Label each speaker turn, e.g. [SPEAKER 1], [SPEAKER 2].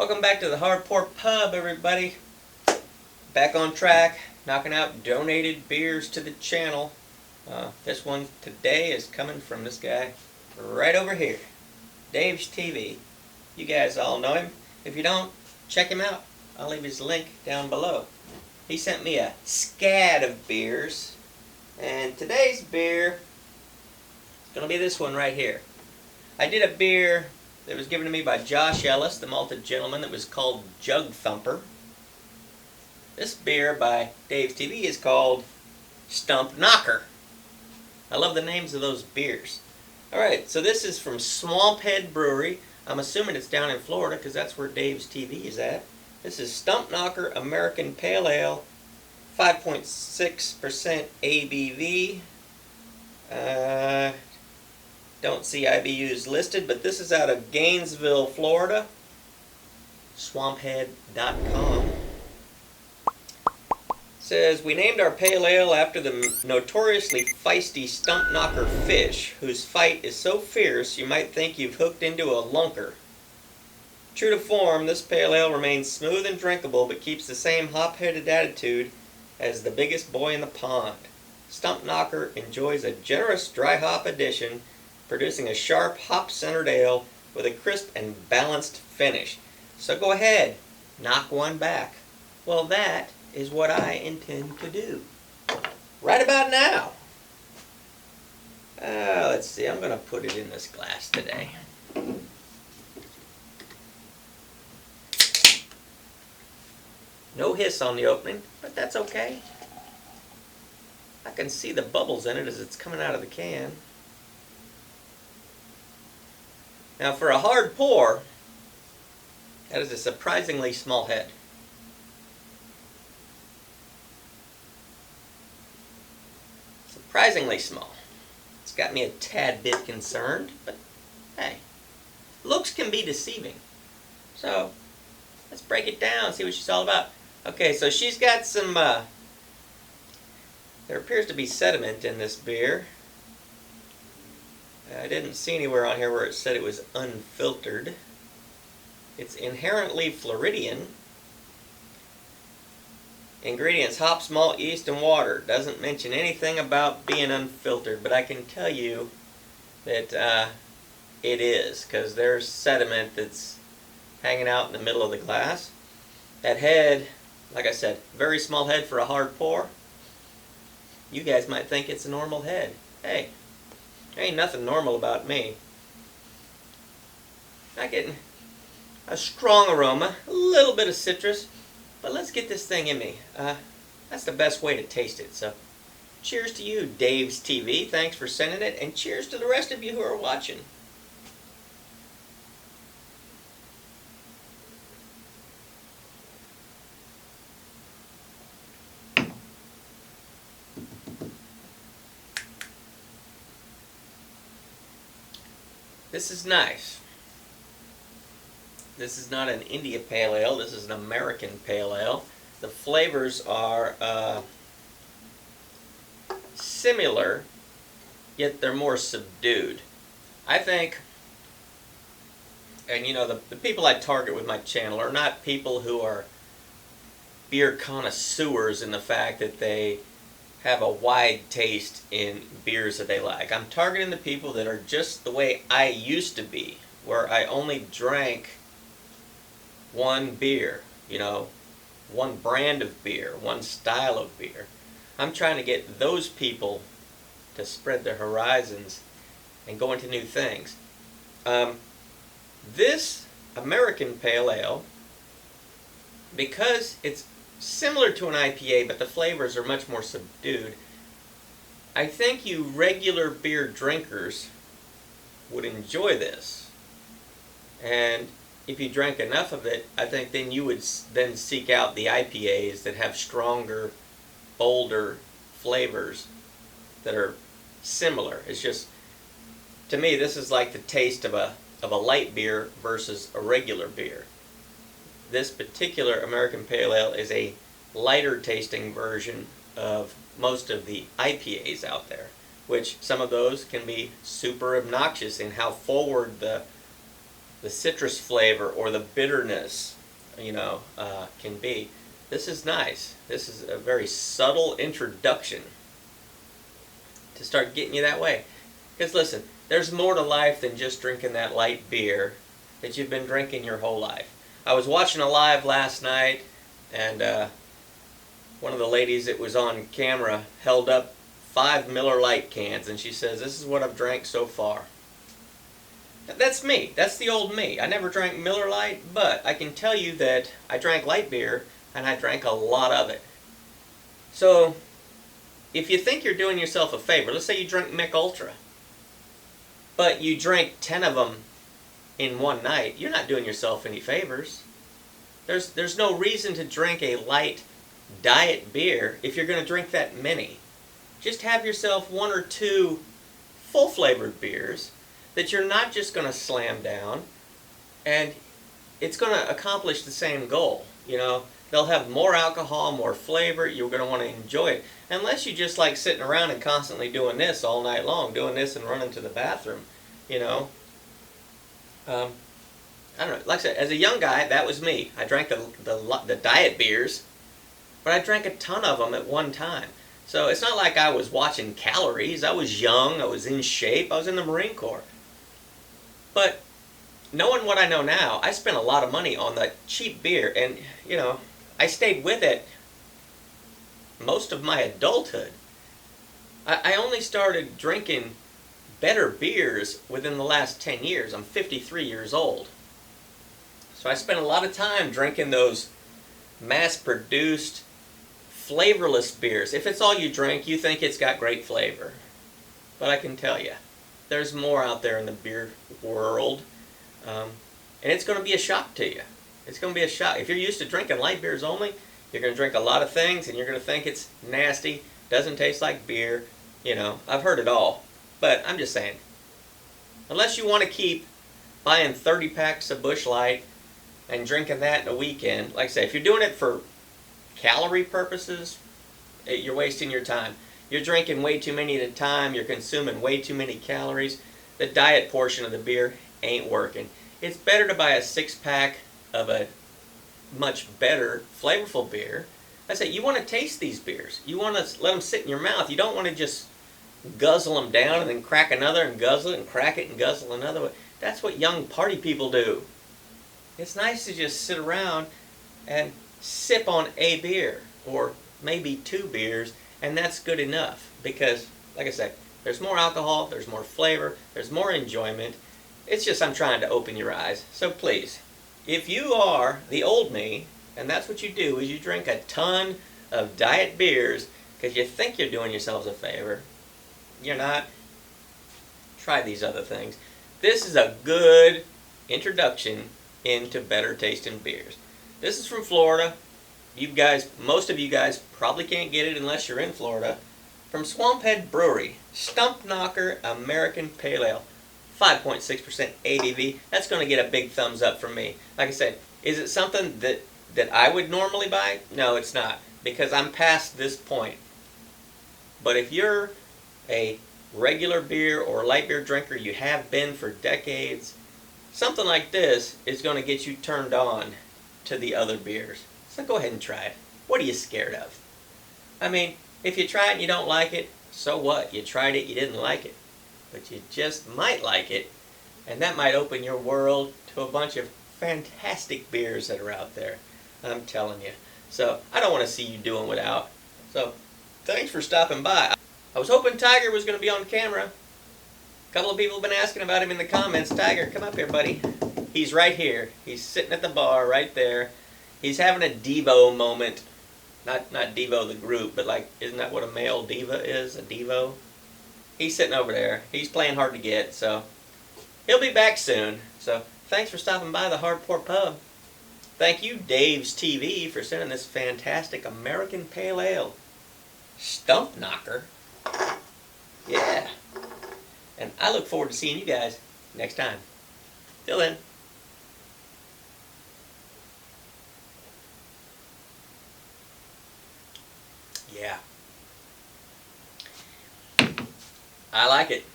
[SPEAKER 1] Welcome back to the Hardcore Pub, everybody. Back on track, knocking out donated beers to the channel. This one today is coming from this guy right over here, Dave's TV. You guys all know him. If you don't, check him out. I'll leave his link down below. He sent me a scad of beers, and today's beer is going to be this one right here. I did a beer that was given to me by Josh Ellis, the malted gentleman, that was called Jug Thumper. This beer by Dave's TV is called Stump Knocker. I love the names of those beers. Alright, so this is from Swamphead Brewery. I'm assuming it's down in Florida because that's where Dave's TV is at. This is Stump Knocker American Pale Ale, 5.6% ABV. Don't see IBUs listed, but this is out of Gainesville, Florida. Swamphead.com. Says, we named our pale ale after the notoriously feisty Stump Knocker fish, whose fight is so fierce you might think you've hooked into a lunker. True to form, this pale ale remains smooth and drinkable, but keeps the same hop-headed attitude as the biggest boy in the pond. Stump Knocker enjoys a generous dry hop addition, producing a sharp, hop-centered ale with a crisp and balanced finish. So go ahead, knock one back. Well, that is what I intend to do. Right about now. Let's see, I'm going to put it in this glass today. No hiss on the opening, but that's okay. I can see the bubbles in it as it's coming out of the can. Now for a hard pour, that is a surprisingly small head. Surprisingly small. It's got me a tad bit concerned, but hey, looks can be deceiving. So let's break it down, see what she's all about. Okay, so she's got some, there appears to be sediment in this beer. I didn't see anywhere on here where it said it was unfiltered. It's inherently Floridian. Ingredients: hops, malt, yeast, and water. Doesn't mention anything about being unfiltered, but I can tell you that it is, because there's sediment that's hanging out in the middle of the glass. That head, like I said, very small head for a hard pour. You guys might think it's a normal head. Hey, there ain't nothing normal about me. Not getting a strong aroma, a little bit of citrus, but let's get this thing in me. That's the best way to taste it. So, cheers to you, Dave's TV. Thanks for sending it, and cheers to the rest of you who are watching. This is nice. This is not an India Pale Ale. This is an American Pale Ale. The flavors are similar, yet they're more subdued. I think, and you know, the people I target with my channel are not people who are beer connoisseurs in the fact that they have a wide taste in beers that they like. I'm targeting the people that are just the way I used to be, where I only drank one beer, you know, one brand of beer, one style of beer. I'm trying to get those people to spread their horizons and go into new things. This American Pale Ale, because it's similar to an IPA, but the flavors are much more subdued, I think you regular beer drinkers would enjoy this. And if you drank enough of it, I think then you would then seek out the IPAs that have stronger, bolder flavors that are similar. It's just, to me, this is like the taste of a light beer versus a regular beer. This particular American Pale Ale is a lighter tasting version of most of the IPAs out there, which some of those can be super obnoxious in how forward the the citrus flavor or the bitterness, can be. This is nice. This is a very subtle introduction to start getting you that way. Because listen, there's more to life than just drinking that light beer that you've been drinking your whole life. I was watching a live last night, and one of the ladies that was on camera held up 5 Miller Lite cans, and she says, "This is what I've drank so far." That's me. That's the old me. I never drank Miller Lite, but I can tell you that I drank light beer, and I drank a lot of it. So, if you think you're doing yourself a favor, let's say you drink Mick Ultra, but you drank 10 of them in one night, you're not doing yourself any favors. There's no reason to drink a light diet beer if you're going to drink that many. Just have yourself 1 or 2 full flavored beers that you're not just going to slam down, and it's going to accomplish the same goal. They'll have more alcohol, more flavor. You're going to want to enjoy it. Unless you just like sitting around and constantly doing this all night long, doing this and running to the bathroom, I don't know. Like I said, as a young guy, that was me. I drank the diet beers, but I drank a ton of them at one time. So it's not like I was watching calories. I was young. I was in shape. I was in the Marine Corps. But knowing what I know now, I spent a lot of money on the cheap beer, and I stayed with it most of my adulthood. I only started drinking better beers within the last 10 years. I'm 53 years old. So I spent a lot of time drinking those mass-produced, flavorless beers. If it's all you drink, you think it's got great flavor. But I can tell you, there's more out there in the beer world. And it's going to be a shock to you. It's going to be a shock. If you're used to drinking light beers only, you're going to drink a lot of things, and you're going to think it's nasty, doesn't taste like beer. I've heard it all. But I'm just saying, unless you want to keep buying 30 packs of Busch Light and drinking that in a weekend, like I say, if you're doing it for calorie purposes, you're wasting your time. You're drinking way too many at a time. You're consuming way too many calories. The diet portion of the beer ain't working. It's better to buy a 6-pack of a much better, flavorful beer. I say, you want to taste these beers. You want to let them sit in your mouth. You don't want to just guzzle them down and then crack another and guzzle it and crack it and guzzle another. That's what young party people do. It's nice to just sit around and sip on a beer or maybe 2 beers, and that's good enough because, like I said, there's more alcohol, there's more flavor, there's more enjoyment. It's just I'm trying to open your eyes. So please, if you are the old me, and that's what you do, is you drink a ton of diet beers because you think you're doing yourselves a favor. You're not. Try these other things. This is a good introduction into better tasting beers. This is from Florida. You guys, most of you guys probably can't get it unless you're in Florida. From Swamphead Brewery, Stump Knocker American Pale Ale, 5.6% ABV. That's going to get a big thumbs up from me. Like I said, is it something that I would normally buy? No, it's not, because I'm past this point. But if you're a regular beer or light beer drinker, you have been for decades, something like this is going to get you turned on to the other beers. So go ahead and try it. What are you scared of? I mean, if you try it and you don't like it, so what? You tried it, you didn't like it. But you just might like it, and that might open your world to a bunch of fantastic beers that are out there. I'm telling you. So I don't want to see you doing without. So thanks for stopping by. I was hoping Tiger was going to be on camera. A couple of people have been asking about him in the comments. Tiger, come up here, buddy. He's right here. He's sitting at the bar right there. He's having a Devo moment. Not Devo the group, but like, isn't that what a male diva is? A Devo? He's sitting over there. He's playing hard to get, so he'll be back soon. So thanks for stopping by the Hardcore Pub. Thank you, Dave's TV, for sending this fantastic American Pale Ale. Stump Knocker. Yeah. And I look forward to seeing you guys next time. Till then. Yeah. I like it.